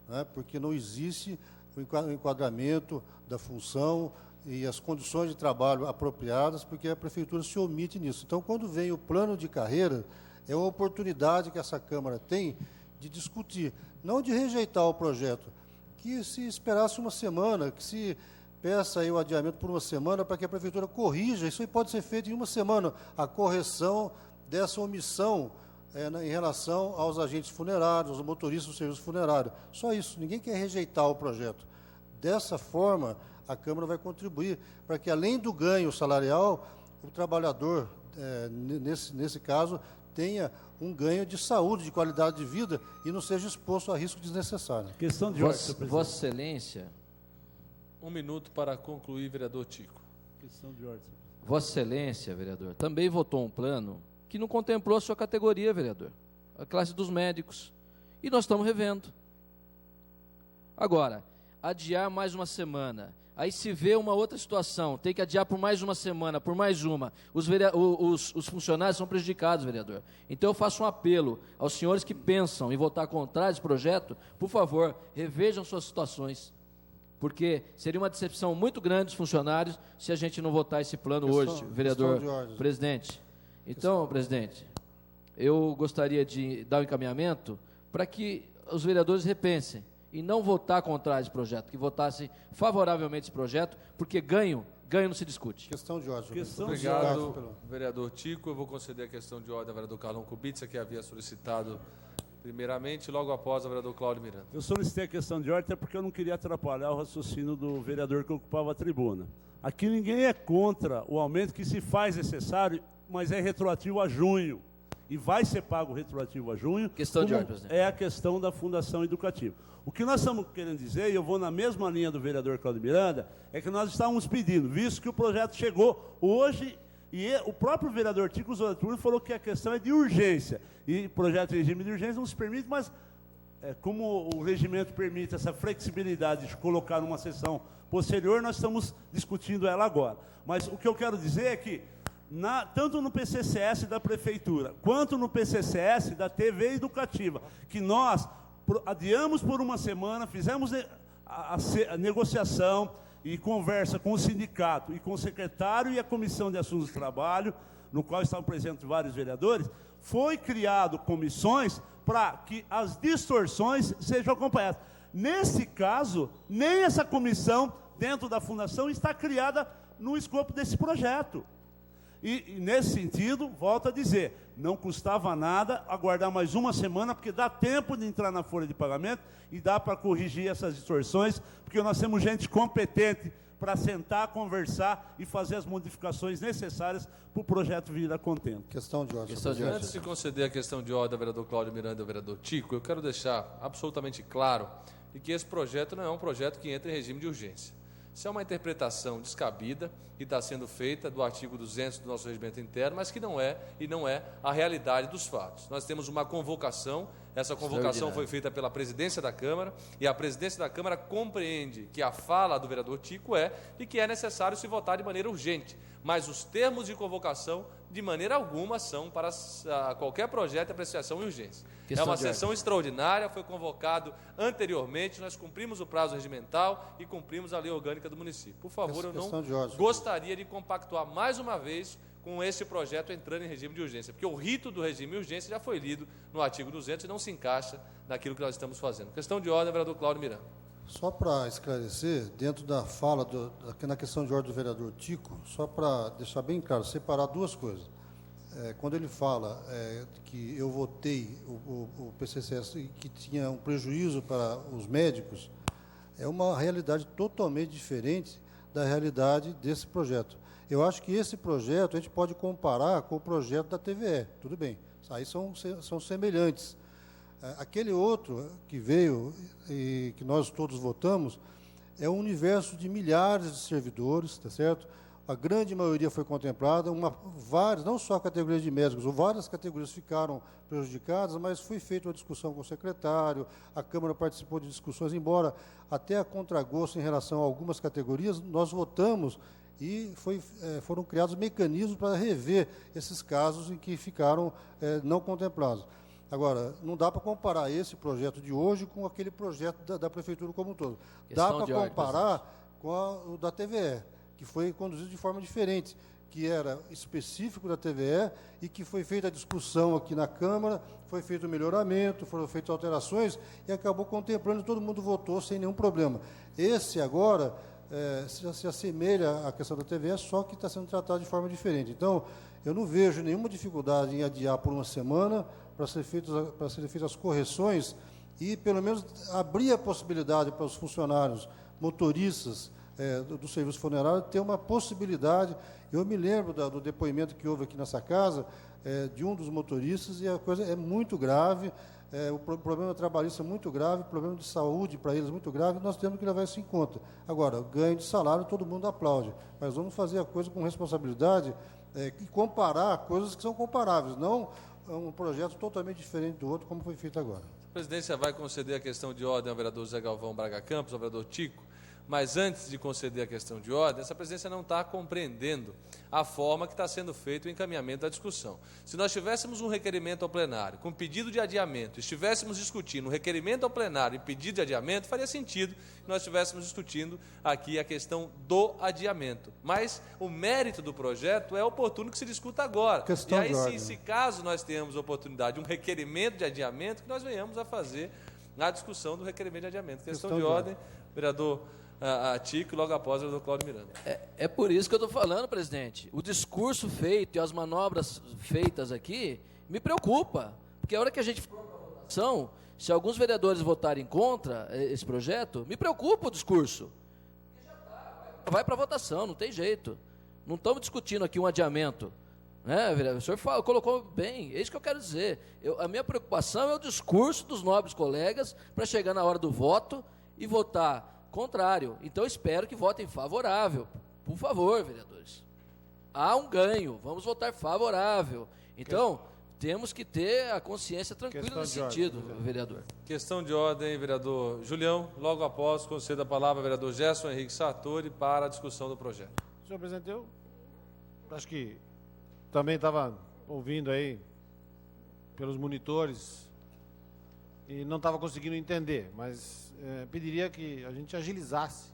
né, porque não existe o enquadramento da função e as condições de trabalho apropriadas, porque a prefeitura se omite nisso. Então, quando vem o plano de carreira, é uma oportunidade que essa Câmara tem de discutir, não de rejeitar o projeto, que se esperasse uma semana, que se peça aí o adiamento por uma semana para que a prefeitura corrija, isso aí pode ser feito em uma semana, a correção dessa omissão em relação aos agentes funerários, aos motoristas do serviço funerário. Só isso, ninguém quer rejeitar o projeto. Dessa forma, a Câmara vai contribuir para que, além do ganho salarial, o trabalhador, nesse caso, tenha um ganho de saúde, de qualidade de vida e não seja exposto a risco desnecessário. Questão de ordem, Vossa Excelência. 1 minuto para concluir, vereador Tico. Questão de ordem. Vossa Excelência, vereador, também votou um plano que não contemplou a sua categoria, vereador, a classe dos médicos. E nós estamos revendo. Agora, adiar mais uma semana, aí se vê uma outra situação, tem que adiar por mais uma semana, por mais uma, os funcionários são prejudicados, vereador. Então eu faço um apelo aos senhores que pensam em votar contrário esse projeto, por favor, revejam suas situações, porque seria uma decepção muito grande dos funcionários se a gente não votar esse plano hoje, vereador presidente. Então, presidente, eu gostaria de dar um encaminhamento para que os vereadores repensem e não votar contra esse projeto, que votassem favoravelmente esse projeto, porque ganho não se discute. Questão de ordem. Obrigado, vereador Tico. Eu vou conceder a questão de ordem ao vereador Carlão Kubitsa, que havia solicitado primeiramente, logo após o vereador Cláudio Miranda. Eu solicitei a questão de ordem até porque eu não queria atrapalhar o raciocínio do vereador que ocupava a tribuna. Aqui ninguém é contra o aumento que se faz necessário, mas é retroativo a junho. E vai ser pago retroativo a junho. Questão de ordem, presidente. É a questão da Fundação Educativa. O que nós estamos querendo dizer, e eu vou na mesma linha do vereador Cláudio Miranda, é que nós estávamos pedindo, visto que o projeto chegou hoje, e o próprio vereador Tico Zoraturi falou que a questão é de urgência. E projeto de regime de urgência não se permite, mas como o regimento permite essa flexibilidade de colocar numa sessão posterior, nós estamos discutindo ela agora. Mas o que eu quero dizer é que, tanto no PCCS da Prefeitura, quanto no PCCS da TV Educativa, que nós adiamos por uma semana, fizemos a negociação e conversa com o sindicato e com o secretário e a Comissão de Assuntos do Trabalho, no qual estavam presentes vários vereadores, foi criado comissões para que as distorções sejam acompanhadas. Nesse caso, nem essa comissão dentro da Fundação está criada no escopo desse projeto. E nesse sentido, volto a dizer, não custava nada aguardar mais uma semana, porque dá tempo de entrar na folha de pagamento e dá para corrigir essas distorções, porque nós temos gente competente para sentar, conversar e fazer as modificações necessárias para o projeto vir a contento. Questão de ordem. Antes de conceder a questão de ordem ao vereador Cláudio Miranda e ao vereador Tico, eu quero deixar absolutamente claro de que esse projeto não é um projeto que entra em regime de urgência. Isso é uma interpretação descabida que está sendo feita do artigo 200 do nosso regimento interno, mas que não é a realidade dos fatos. Nós temos uma convocação Essa convocação foi feita pela presidência da Câmara e a presidência da Câmara compreende que a fala do vereador Tico é de que é necessário se votar de maneira urgente, mas os termos de convocação, de maneira alguma, são para qualquer projeto de apreciação e urgência. É uma sessão extraordinária, foi convocado anteriormente, nós cumprimos o prazo regimental e cumprimos a lei orgânica do município. Por favor, eu não gostaria de compactuar mais uma vez com esse projeto entrando em regime de urgência, porque o rito do regime de urgência já foi lido no artigo 200 e não se encaixa naquilo que nós estamos fazendo. Questão de ordem, vereador Cláudio Miranda. Só para esclarecer, dentro da fala, aqui na questão de ordem do vereador Tico, só para deixar bem claro, separar duas coisas. Quando ele fala que eu votei o PCCS e que tinha um prejuízo para os médicos, é uma realidade totalmente diferente da realidade desse projeto. Eu acho que esse projeto a gente pode comparar com o projeto da TVE, tudo bem, aí são semelhantes. Aquele outro que veio e que nós todos votamos é um universo de milhares de servidores, tá certo? A grande maioria foi contemplada, várias, não só categorias de médicos, várias categorias ficaram prejudicadas, mas foi feita uma discussão com o secretário, a Câmara participou de discussões, embora até a contragosto em relação a algumas categorias, nós votamos e foram criados mecanismos para rever esses casos em que ficaram não contemplados. Agora, não dá para comparar esse projeto de hoje com aquele projeto da Prefeitura como um todo. Dá para comparar com o da TVE, que foi conduzido de forma diferente, que era específico da TVE e que foi feita a discussão aqui na Câmara, foi feito o melhoramento, foram feitas alterações e acabou contemplando e todo mundo votou sem nenhum problema. Esse agora se assemelha à questão da TVE, só que está sendo tratado de forma diferente. Então, eu não vejo nenhuma dificuldade em adiar por uma semana para serem feitas as correções e, pelo menos, abrir a possibilidade para os funcionários, motoristas do serviço funerário, ter uma possibilidade. Eu me lembro do depoimento que houve aqui nessa casa, de um dos motoristas, e a coisa é muito grave, o problema trabalhista é muito grave, o problema de saúde para eles é muito grave, nós temos que levar isso em conta. Agora, ganho de salário, todo mundo aplaude, mas vamos fazer a coisa com responsabilidade e comparar coisas que são comparáveis, não um projeto totalmente diferente do outro, como foi feito agora. A presidência vai conceder a questão de ordem ao vereador Zé Galvão Braga Campos, ao vereador Tico, mas antes de conceder a questão de ordem, essa presidência não está compreendendo a forma que está sendo feito o encaminhamento da discussão. Se nós tivéssemos um requerimento ao plenário com pedido de adiamento, estivéssemos discutindo um requerimento ao plenário e pedido de adiamento, faria sentido que nós estivéssemos discutindo aqui a questão do adiamento. Mas o mérito do projeto é oportuno que se discuta agora. Questão e aí, de ordem. se caso nós tenhamos oportunidade de um requerimento de adiamento, que nós venhamos a fazer na discussão do requerimento de adiamento. Questão de ordem, vereador Tico, logo após o vereador Cláudio Miranda. É por isso que eu estou falando, presidente. O discurso feito e as manobras feitas aqui me preocupa. Porque a hora que a gente for para a votação, se alguns vereadores votarem contra esse projeto, me preocupa o discurso. Vai para a votação, não tem jeito. Não estamos discutindo aqui um adiamento. Né, vereador? O senhor colocou bem, é isso que eu quero dizer. A minha preocupação é o discurso dos nobres colegas para chegar na hora do voto e votar contrário. Então, espero que votem favorável. Por favor, vereadores. Há um ganho, vamos votar favorável. Então, temos que ter a consciência tranquila nesse sentido, vereador. Questão de ordem, vereador Julião. Logo após, concedo a palavra ao vereador Gerson Henrique Sartori para a discussão do projeto. Senhor presidente, eu acho que também estava ouvindo aí pelos monitores e não estava conseguindo entender, mas pediria que a gente agilizasse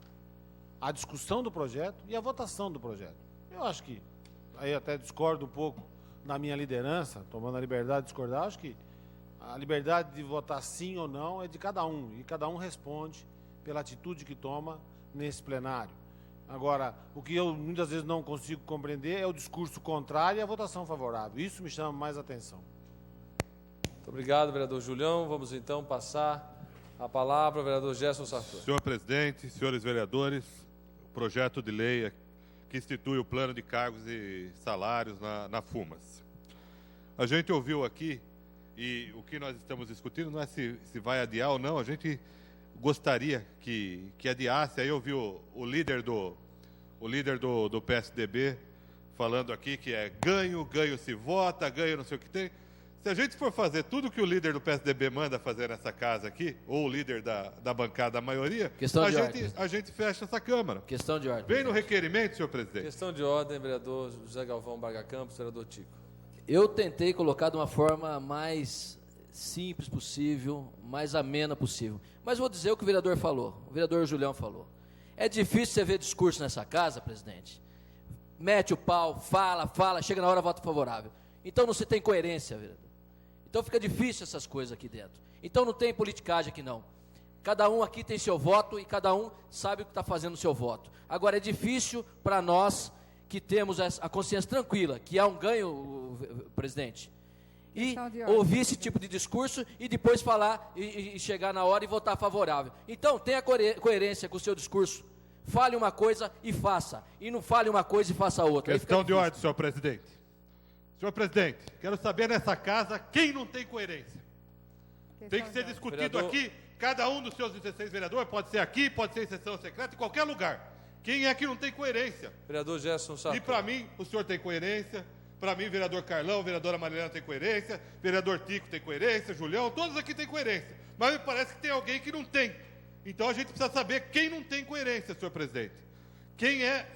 a discussão do projeto e a votação do projeto. Eu acho que, aí até discordo um pouco na minha liderança, tomando a liberdade de discordar, acho que a liberdade de votar sim ou não é de cada um, e cada um responde pela atitude que toma nesse plenário. Agora, o que eu muitas vezes não consigo compreender é o discurso contrário e a votação favorável. Isso me chama mais atenção. Muito obrigado, vereador Julião. Vamos então passar a palavra ao vereador Gerson Sartori. Senhor presidente, senhores vereadores, o projeto de lei que institui o plano de cargos e salários na FUMAS. A gente ouviu aqui, e o que nós estamos discutindo não é se vai adiar ou não, a gente gostaria que adiasse. Aí eu vi o líder do PSDB falando aqui que é ganho se vota, ganho não sei o que tem. se a gente for fazer tudo que o líder do PSDB manda fazer nessa casa aqui, ou o líder da bancada da maioria, a gente fecha essa Câmara. Questão de ordem. Vem no requerimento, senhor presidente. Questão de ordem, vereador José Galvão Braga Campos, vereador Tico. Eu tentei colocar de uma forma mais simples possível, mais amena possível. Mas vou dizer o que o vereador falou, o vereador Julião falou. É difícil você ver discurso nessa casa, presidente. Mete o pau, fala, chega na hora, voto favorável. Então não se tem coerência, vereador. Então fica difícil essas coisas aqui dentro. Então não tem politicagem aqui não. Cada um aqui tem seu voto e cada um sabe o que está fazendo o seu voto. Agora é difícil para nós que temos a consciência tranquila, que há um ganho, presidente, e ouvir esse tipo de discurso e depois falar e chegar na hora e votar favorável. Então tenha coerência com o seu discurso. Fale uma coisa e faça. E não fale uma coisa e faça outra. Questão de ordem, senhor presidente. Senhor presidente, quero saber nessa casa quem não tem coerência. Tem que ser discutido aqui, cada um dos seus 16 vereadores, pode ser aqui, pode ser em sessão secreta, em qualquer lugar. Quem é que não tem coerência? Vereador Gerson Sartori. E para mim, o senhor tem coerência, para mim, vereador Carlão, vereadora Marilena tem coerência, vereador Tico tem coerência, Julião, todos aqui têm coerência. Mas me parece que tem alguém que não tem. Então a gente precisa saber quem não tem coerência, senhor presidente. Quem é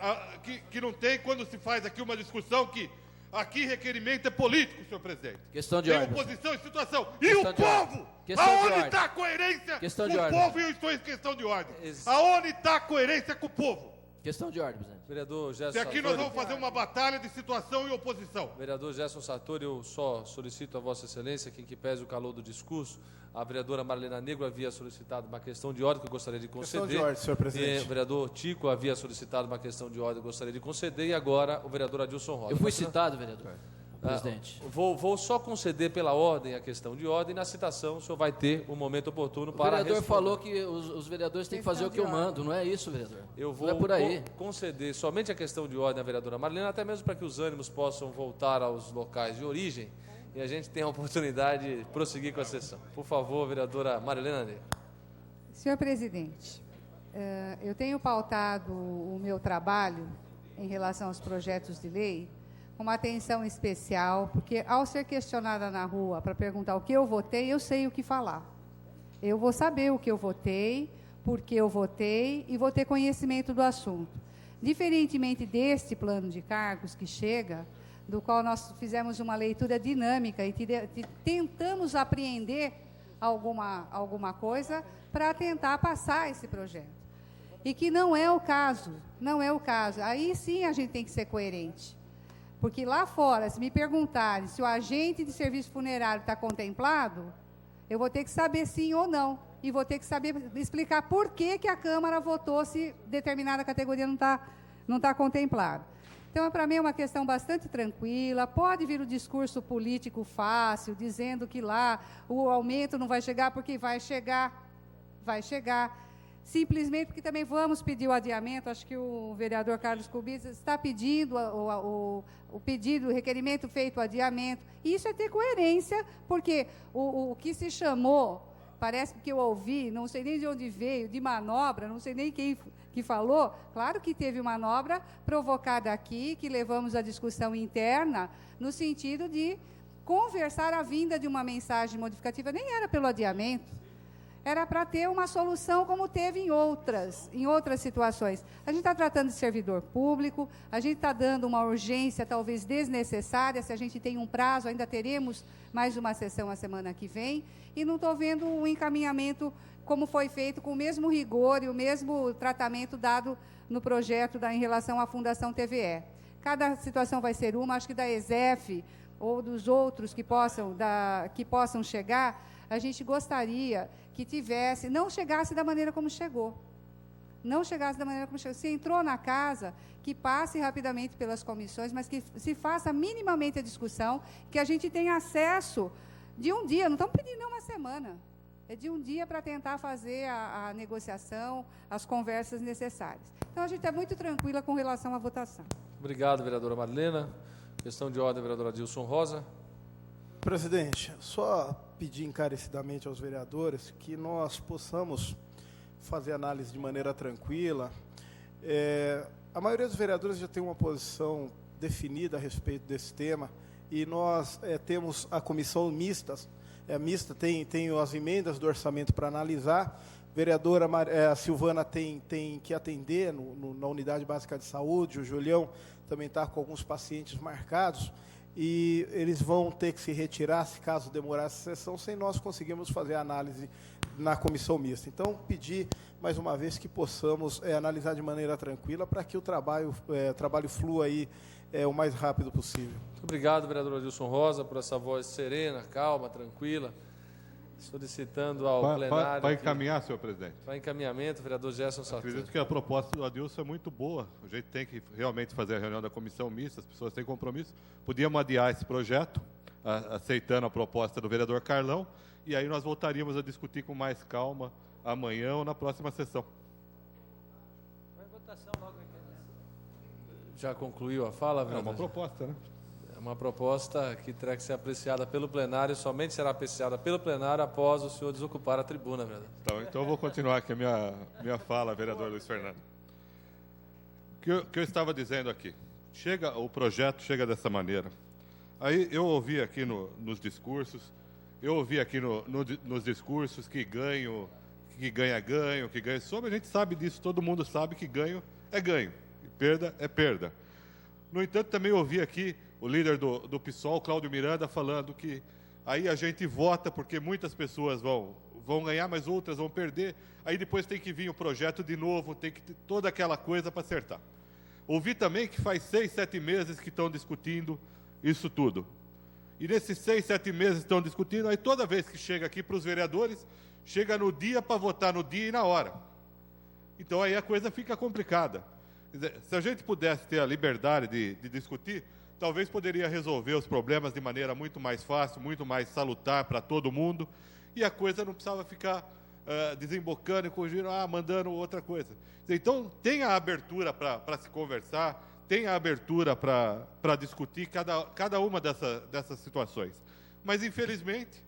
que não tem quando se faz aqui uma discussão que aqui requerimento é político, senhor presidente. Questão de tem ordem. oposição e situação. E o povo? Aonde está a coerência com o povo? E eu estou em questão de ordem. Aonde está a coerência com o povo? Questão de ordem, presidente. Vereador Gerson Se aqui Sartori, nós vamos fazer uma batalha de situação e oposição. Vereador Gerson Sartori, eu só solicito a Vossa Excelência que, em que pese o calor do discurso, a vereadora Marilena Negro havia solicitado uma questão de ordem que eu gostaria de conceder. Questão de ordem, senhor presidente. E o vereador Tico havia solicitado uma questão de ordem que eu gostaria de conceder. E agora o vereador Adilson Rosa. Eu fui citado, vereador. Presidente. Vou só conceder pela ordem a questão de ordem. E na citação o senhor vai ter um momento oportuno para responder. O vereador falou que os vereadores têm que fazer o que eu mando. Não é isso, vereador? Eu vou não é por aí. Conceder somente a questão de ordem à vereadora Marilena, até mesmo para que os ânimos possam voltar aos locais de origem e a gente tenha a oportunidade de prosseguir com a sessão. Por favor, vereadora Marilena Negro. Senhor presidente, eu tenho pautado o meu trabalho em relação aos projetos de lei com uma atenção especial, porque ao ser questionada na rua para perguntar o que eu votei, eu sei o que falar. Eu vou saber o que eu votei, por que eu votei e vou ter conhecimento do assunto. Diferentemente deste plano de cargos que chega, do qual nós fizemos uma leitura dinâmica e tentamos apreender alguma coisa para tentar passar esse projeto. E que não é o caso, não é o caso. Aí sim a gente tem que ser coerente. Porque lá fora, se me perguntarem se o agente de serviço funerário está contemplado, eu vou ter que saber sim ou não. E vou ter que saber explicar por que a Câmara votou se determinada categoria não tá contemplada. Então, para mim, é uma questão bastante tranquila. Pode vir o discurso político fácil, dizendo que lá o aumento não vai chegar, porque vai chegar. Simplesmente porque também vamos pedir o adiamento. Acho que o vereador Carlos Cubis está pedindo o pedido, o requerimento feito, o adiamento. E isso é ter coerência, porque o que se chamou, parece que eu ouvi, não sei nem de onde veio, de manobra, não sei nem quem que falou. Claro que teve manobra provocada aqui, que levamos à discussão interna, no sentido de conversar a vinda de uma mensagem modificativa. Nem era pelo adiamento. Era para ter uma solução como teve em outras situações. A gente está tratando de servidor público, a gente está dando uma urgência talvez desnecessária, se a gente tem um prazo, ainda teremos mais uma sessão a semana que vem, e não estou vendo um encaminhamento como foi feito, com o mesmo rigor e o mesmo tratamento dado no projeto em relação à Fundação TVE. Cada situação vai ser uma, acho que da ESEF ou dos outros que possam chegar, a gente gostaria que tivesse, não chegasse da maneira como chegou. Não chegasse da maneira como chegou. Se entrou na casa, que passe rapidamente pelas comissões, mas que se faça minimamente a discussão, que a gente tenha acesso de um dia, não estamos pedindo uma semana, é de um dia para tentar fazer a negociação, as conversas necessárias. Então, a gente é muito tranquila com relação à votação. Obrigado, vereadora Marilena. Questão de ordem, vereador Adilson Rosa. Presidente, só pedir encarecidamente aos vereadores que nós possamos fazer análise de maneira tranquila. A maioria dos vereadores já tem uma posição definida a respeito desse tema. e nós temos a comissão mista, tem as emendas do orçamento para analisar. A vereadora Silvana tem que atender na unidade básica de saúde, o Julião também está com alguns pacientes marcados, e eles vão ter que se retirar, se caso demorar essa sessão, sem nós conseguirmos fazer a análise na comissão mista. Então, pedir, mais uma vez, que possamos analisar de maneira tranquila, para que o trabalho flua aí o mais rápido possível. Muito obrigado, vereador Adilson Rosa, por essa voz serena, calma, tranquila, solicitando ao plenário... Para encaminhar, senhor presidente. Para encaminhamento, vereador Gerson Santana. Acredito que a proposta do Adilson é muito boa. A gente tem que realmente fazer a reunião da comissão mista, as pessoas têm compromisso. Podíamos adiar esse projeto, aceitando a proposta do vereador Carlão, e aí nós voltaríamos a discutir com mais calma amanhã ou na próxima sessão. Vai votação logo aqui. Já concluiu a fala, vereador? É uma proposta, né? É uma proposta que terá que ser apreciada pelo plenário, somente será apreciada pelo plenário após o senhor desocupar a tribuna, vereador. Então eu vou continuar aqui a minha fala, vereador Luiz Fernando. O que eu estava dizendo aqui, o projeto chega dessa maneira. Aí eu ouvi aqui nos discursos, nos discursos que ganho, que ganha sobre, a gente sabe disso, todo mundo sabe que ganho, e perda é perda. No entanto, também ouvi aqui o líder do PSOL, Cláudio Miranda, falando que aí a gente vota porque muitas pessoas vão ganhar, mas outras vão perder, aí depois tem que vir o projeto de novo, tem que ter toda aquela coisa para acertar. Ouvi também que faz 6, 7 meses que estão discutindo isso tudo. E nesses 6, 7 meses estão discutindo, aí toda vez que chega aqui para os vereadores, chega no dia para votar no dia e na hora. Então aí a coisa fica complicada. Quer dizer, se a gente pudesse ter a liberdade de discutir, talvez poderia resolver os problemas de maneira muito mais fácil, muito mais salutar para todo mundo, e a coisa não precisava ficar desembocando e corrigindo, mandando outra coisa. Então, tem a abertura para se conversar, tem a abertura para discutir cada uma dessas situações. Mas, infelizmente,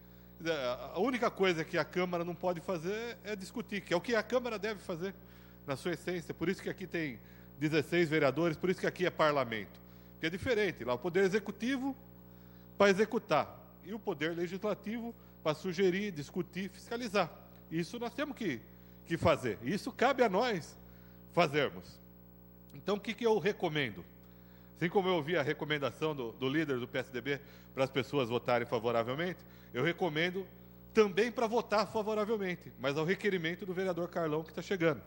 a única coisa que a Câmara não pode fazer é discutir, que é o que a Câmara deve fazer, na sua essência. Por isso que aqui tem 16 vereadores, por isso que aqui é parlamento. Que é diferente, lá o Poder Executivo para executar e o Poder Legislativo para sugerir, discutir, fiscalizar. Isso nós temos que fazer, isso cabe a nós fazermos. Então, o que eu recomendo? Assim como eu ouvi a recomendação do líder do PSDB para as pessoas votarem favoravelmente, eu recomendo também para votar favoravelmente, mas ao requerimento do vereador Carlão que está chegando.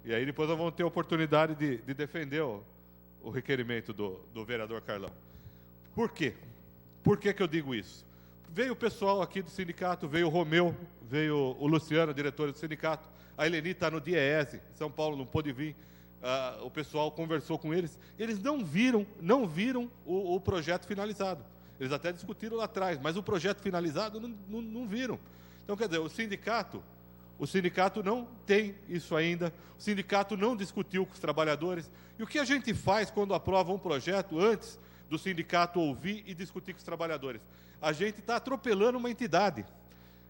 E aí depois nós vamos ter a oportunidade de defender o requerimento do vereador Carlão. Por quê? Por que eu digo isso? Veio o pessoal aqui do sindicato, veio o Romeu, veio o Luciano, diretor do sindicato, a Eleni está no DIEESE, São Paulo não pôde vir, o pessoal conversou com eles não viram o projeto finalizado. Eles até discutiram lá atrás, mas o projeto finalizado não viram. Então, quer dizer, o sindicato não tem isso ainda, o sindicato não discutiu com os trabalhadores. E o que a gente faz quando aprova um projeto antes do sindicato ouvir e discutir com os trabalhadores? A gente está atropelando uma entidade.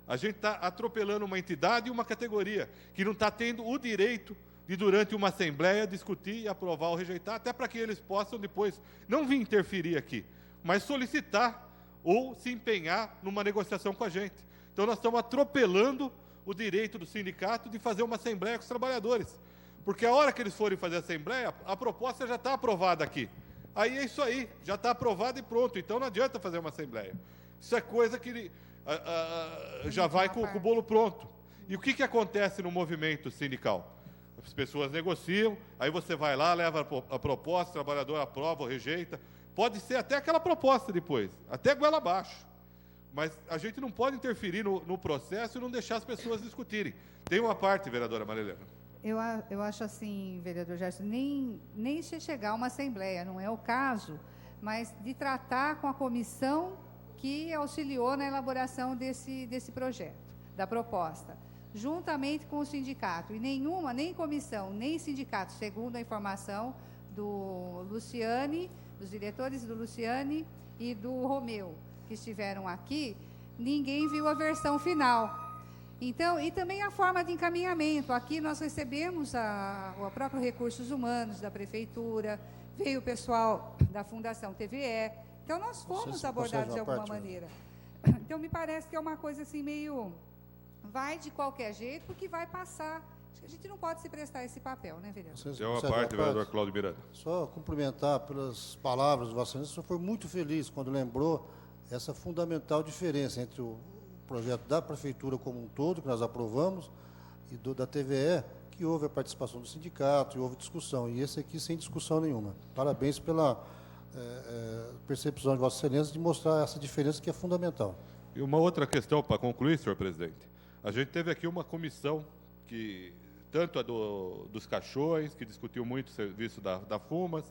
A gente está atropelando uma entidade e uma categoria que não está tendo o direito de, durante uma assembleia, discutir e aprovar ou rejeitar, até para que eles possam depois não vir interferir aqui, mas solicitar ou se empenhar numa negociação com a gente. Então, nós estamos atropelando o direito do sindicato de fazer uma assembleia com os trabalhadores. Porque a hora que eles forem fazer a assembleia, a proposta já está aprovada aqui. Aí é isso aí, já está aprovado e pronto. Então não adianta fazer uma assembleia. Isso é coisa que já vai com o bolo pronto. E o que acontece no movimento sindical? As pessoas negociam, aí você vai lá, leva a proposta, o trabalhador aprova ou rejeita. Pode ser até aquela proposta depois, até goela abaixo. Mas a gente não pode interferir no processo e não deixar as pessoas discutirem. Tem uma parte, vereadora Marilena. Eu acho assim, vereador Gerson, nem se chegar a uma assembleia, não é o caso, mas de tratar com a comissão que auxiliou na elaboração desse projeto, da proposta, juntamente com o sindicato. E nem comissão, nem sindicato, segundo a informação do Luciane, dos diretores do Luciane e do Romeu, que estiveram aqui, ninguém viu a versão final. Então, e também a forma de encaminhamento. Aqui nós recebemos o próprio Recursos Humanos da Prefeitura, veio o pessoal da Fundação TVE, Então, nós fomos Você abordados consegue de uma alguma parte, maneira. Então, me parece que é uma coisa assim meio... Vai de qualquer jeito, porque vai passar. Acho que a gente não pode se prestar esse papel, né, vereador? Tem uma parte, vereador Cláudio Miranda. Só cumprimentar pelas palavras do Vossa Excelência. O senhor foi muito feliz quando lembrou essa fundamental diferença entre o projeto da Prefeitura como um todo, que nós aprovamos, e da TVE, que houve a participação do sindicato, e houve discussão. E esse aqui sem discussão nenhuma. Parabéns pela percepção de Vossa Excelência de mostrar essa diferença que é fundamental. E uma outra questão para concluir, senhor presidente. A gente teve aqui uma comissão que, tanto a dos caixões, que discutiu muito o serviço da FUMAS,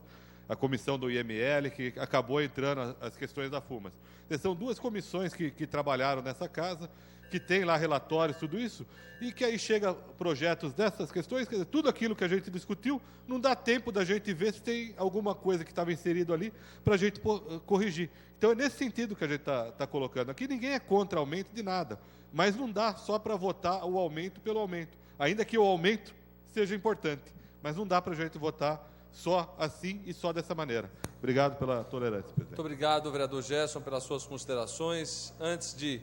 a comissão do IML, que acabou entrando as questões da FUMAS. São duas comissões que trabalharam nessa casa, que tem lá relatórios, tudo isso, e que aí chega projetos dessas questões, quer dizer, tudo aquilo que a gente discutiu, não dá tempo da gente ver se tem alguma coisa que estava inserido ali para a gente corrigir. Então, é nesse sentido que a gente está colocando. Aqui ninguém é contra aumento de nada, mas não dá só para votar o aumento pelo aumento, ainda que o aumento seja importante, mas não dá para a gente votar só assim e só dessa maneira. Obrigado pela tolerância, presidente. Muito obrigado, vereador Gerson, pelas suas considerações. Antes de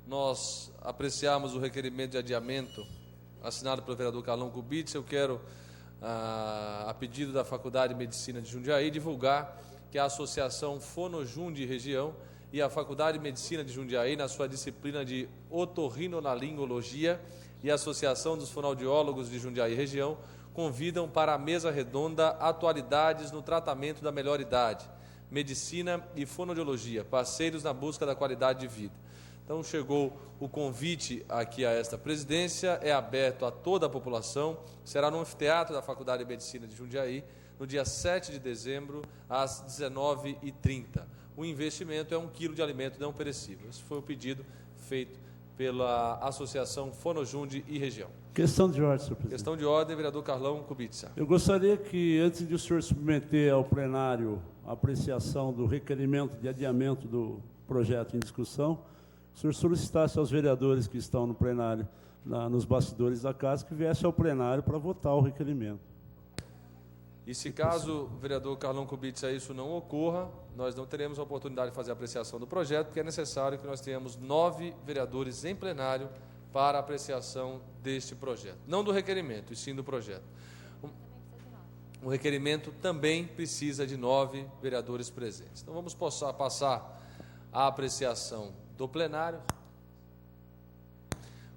nós apreciarmos o requerimento de adiamento assinado pelo vereador Carlão Kubitz, eu quero, a pedido da Faculdade de Medicina de Jundiaí, divulgar que a Associação Fonojundi Região e a Faculdade de Medicina de Jundiaí, na sua disciplina de otorrinolaringologia, e a Associação dos Fonoaudiólogos de Jundiaí Região, convidam para a mesa redonda Atualidades no Tratamento da Melhor Idade, Medicina e Fonoaudiologia, parceiros na busca da qualidade de vida. Então, chegou o convite aqui a esta presidência, é aberto a toda a população, será no anfiteatro da Faculdade de Medicina de Jundiaí, no dia 7 de dezembro, às 19h30. O investimento é 1 quilo de alimento não perecível. Esse foi o pedido feito pela Associação Fonojundi e Região. Questão de ordem, senhor presidente. Questão de ordem, vereador Carlão Kubitsa. Eu gostaria que, antes de o senhor submeter ao plenário a apreciação do requerimento de adiamento do projeto em discussão, o senhor solicitasse aos vereadores que estão no plenário, nos bastidores da casa, que viesse ao plenário para votar o requerimento. E se caso o vereador Carlão Kubitsa isso não ocorra, nós não teremos a oportunidade de fazer a apreciação do projeto, porque é necessário que nós tenhamos 9 vereadores em plenário para a apreciação deste projeto. Não do requerimento, e sim do projeto. O requerimento também precisa de 9 vereadores presentes. Então vamos passar a apreciação do plenário.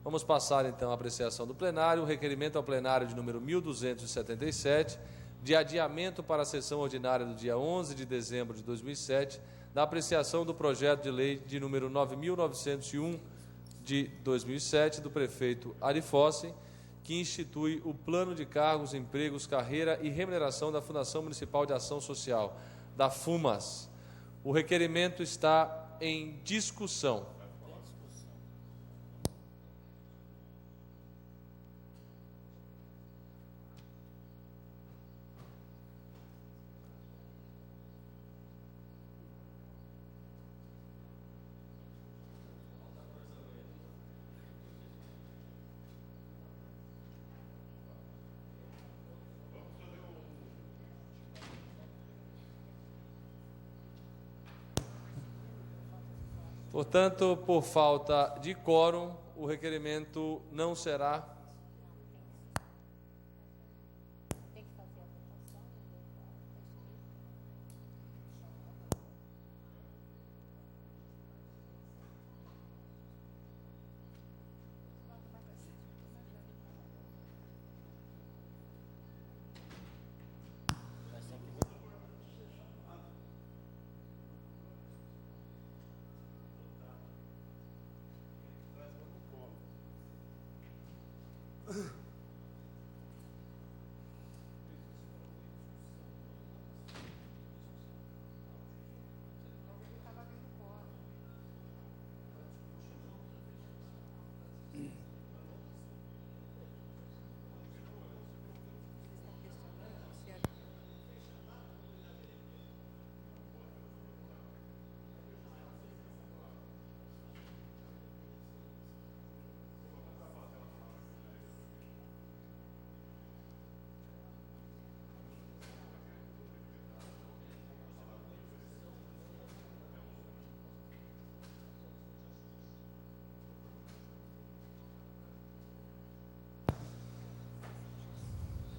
Vamos passar então a apreciação do plenário. O requerimento ao plenário de número 1277, de adiamento para a sessão ordinária do dia 11 de dezembro de 2007, da apreciação do projeto de lei de número 9.901 de 2007, do prefeito Ari Fossen, que institui o Plano de Cargos, Empregos, Carreira e Remuneração da Fundação Municipal de Ação Social, da FUMAS. O requerimento está em discussão. Portanto, por falta de quórum, o requerimento não será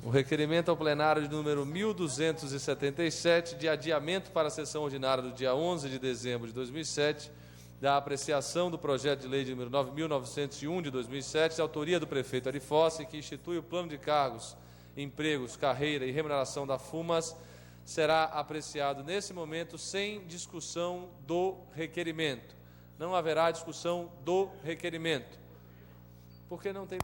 O requerimento ao plenário de número 1277, de adiamento para a sessão ordinária do dia 11 de dezembro de 2007, da apreciação do projeto de lei de número 9.901 de 2007, de autoria do prefeito Ari Fossi, que institui o plano de cargos, empregos, carreira e remuneração da FUMAS, será apreciado nesse momento sem discussão do requerimento. Não haverá discussão do requerimento. Porque não tem...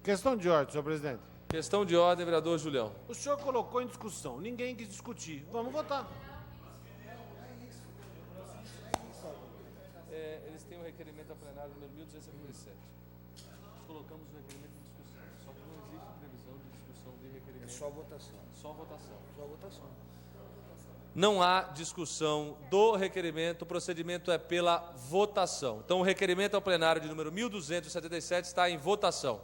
Questão de ordem, senhor presidente. Questão de ordem, vereador Julião. O senhor colocou em discussão, ninguém quis discutir. Vamos votar. Eles têm o requerimento a plenário número 1277. Nós colocamos o requerimento em discussão. Só que não existe previsão de discussão de requerimento. É só votação. Só votação. Só votação. Não há discussão do requerimento, o procedimento é pela votação. Então, o requerimento ao plenário de número 1277 está em votação.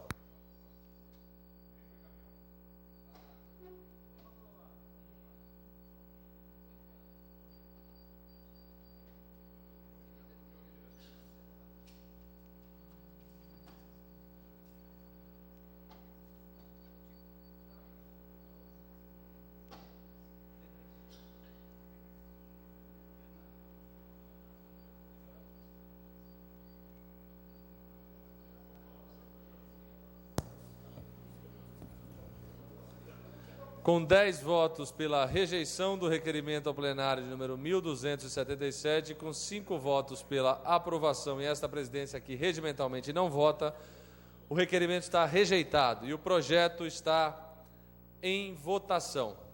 Com 10 votos pela rejeição do requerimento ao plenário de número 1277, com 5 votos pela aprovação, e esta presidência aqui regimentalmente não vota, o requerimento está rejeitado e o projeto está em votação.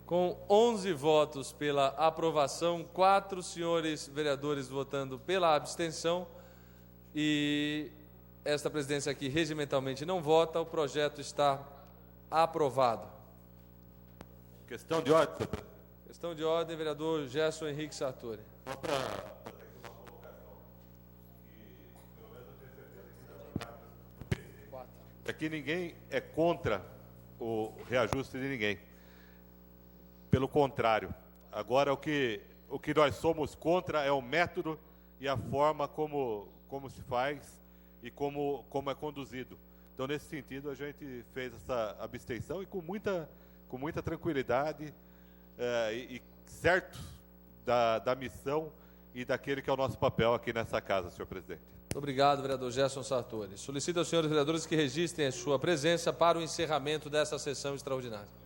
Com 11 votos pela aprovação, 4 senhores vereadores votando pela abstenção e esta presidência aqui regimentalmente não vota, o projeto está aprovado. Questão de ordem. Questão de ordem, vereador Gerson Henrique Sartori. Só para... Aqui ninguém é contra o reajuste de ninguém. Pelo contrário, agora o que nós somos contra é o método e a forma como se faz e como é conduzido. Então, nesse sentido, a gente fez essa abstenção e com muita tranquilidade e certo da missão e daquele que é o nosso papel aqui nessa casa, senhor presidente. Muito obrigado, vereador Gerson Sartori. Solicito aos senhores vereadores que registrem a sua presença para o encerramento dessa sessão extraordinária.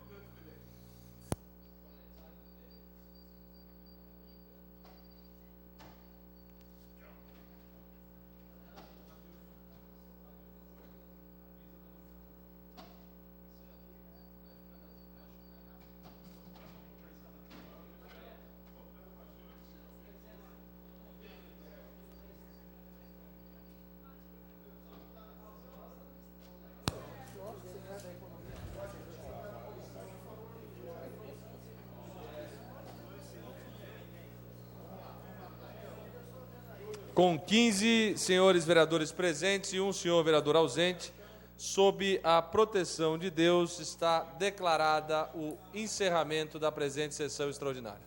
Com 15 senhores vereadores presentes e um senhor vereador ausente, sob a proteção de Deus, está declarada o encerramento da presente sessão extraordinária.